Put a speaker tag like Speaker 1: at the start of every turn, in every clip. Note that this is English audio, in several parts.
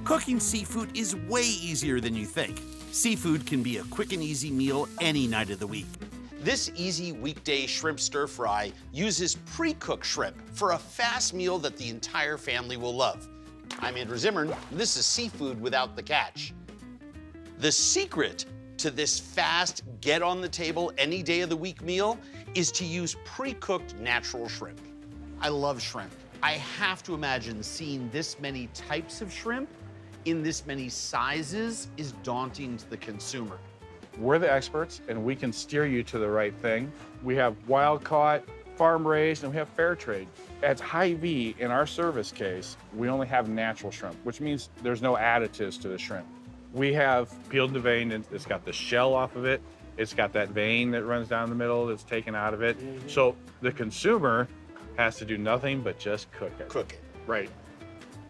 Speaker 1: Cooking seafood is way easier than you think. Seafood can be a quick and easy meal any night of the week. This easy weekday shrimp stir fry uses pre-cooked shrimp for a fast meal that the entire family will love. I'm Andrew Zimmern, and this is Seafood Without the Catch. The secret to this fast, get on the table any day of the week meal is to use pre-cooked natural shrimp. I love shrimp. I have to imagine seeing this many types of shrimp in this many sizes is daunting to the consumer.
Speaker 2: We're the experts, and we can steer you to the right thing. We have wild caught, farm raised, and we have fair trade. At Hy-Vee, in our service case, we only have natural shrimp, which means there's no additives to the shrimp. We have peeled the vein, and it's got the shell off of it. It's got that vein that runs down the middle that's taken out of it. So the consumer has to do nothing but just cook it.
Speaker 1: Cook it.
Speaker 2: Right.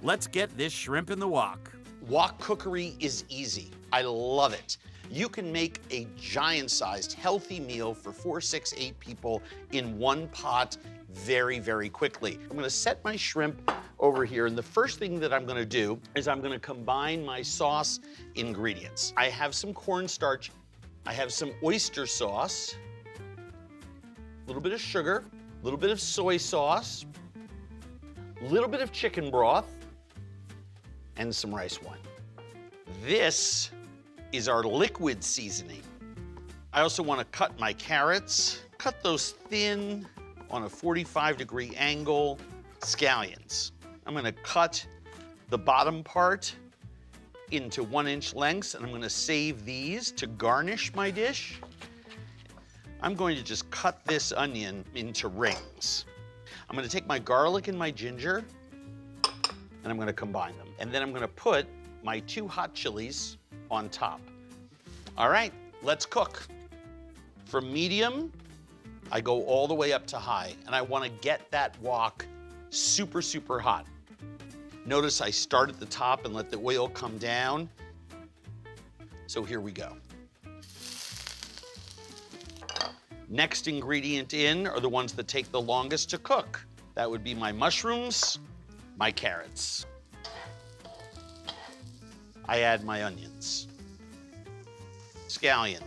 Speaker 1: Let's get this shrimp in the wok. Wok cookery is easy. I love it. You can make a giant-sized, healthy meal for 4, 6, 8 people in one pot very, very quickly. I'm gonna set my shrimp over here, and the first thing that I'm gonna do is I'm gonna combine my sauce ingredients. I have some cornstarch, I have some oyster sauce, a little bit of sugar, a little bit of soy sauce, a little bit of chicken broth, and some rice wine. This is our liquid seasoning. I also want to cut my carrots, cut those thin on a 45-degree angle. Scallions. I'm going to cut the bottom part into 1-inch lengths, and I'm going to save these to garnish my dish. I'm going to just cut this onion into rings. I'm going to take my garlic and my ginger, and I'm going to combine them. And then I'm going to put my 2 hot chilies on top. All right, let's cook. From medium, I go all the way up to high, and I want to get that wok super, super hot. Notice I start at the top and let the oil come down. So here we go. Next ingredient in are the ones that take the longest to cook. That would be my mushrooms, my carrots. I add my onions, scallion,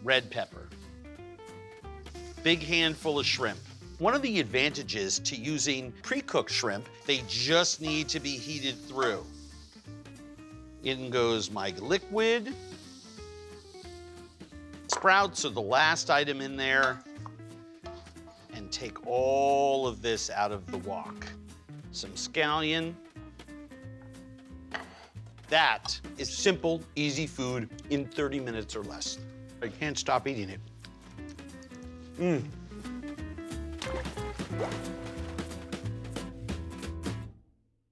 Speaker 1: red pepper, big handful of shrimp. One of the advantages to using pre-cooked shrimp, they just need to be heated through. In goes my liquid. Sprouts are the last item in there. And take all of this out of the wok. Some scallion. That is simple, easy food in 30 minutes or less. I can't stop eating it.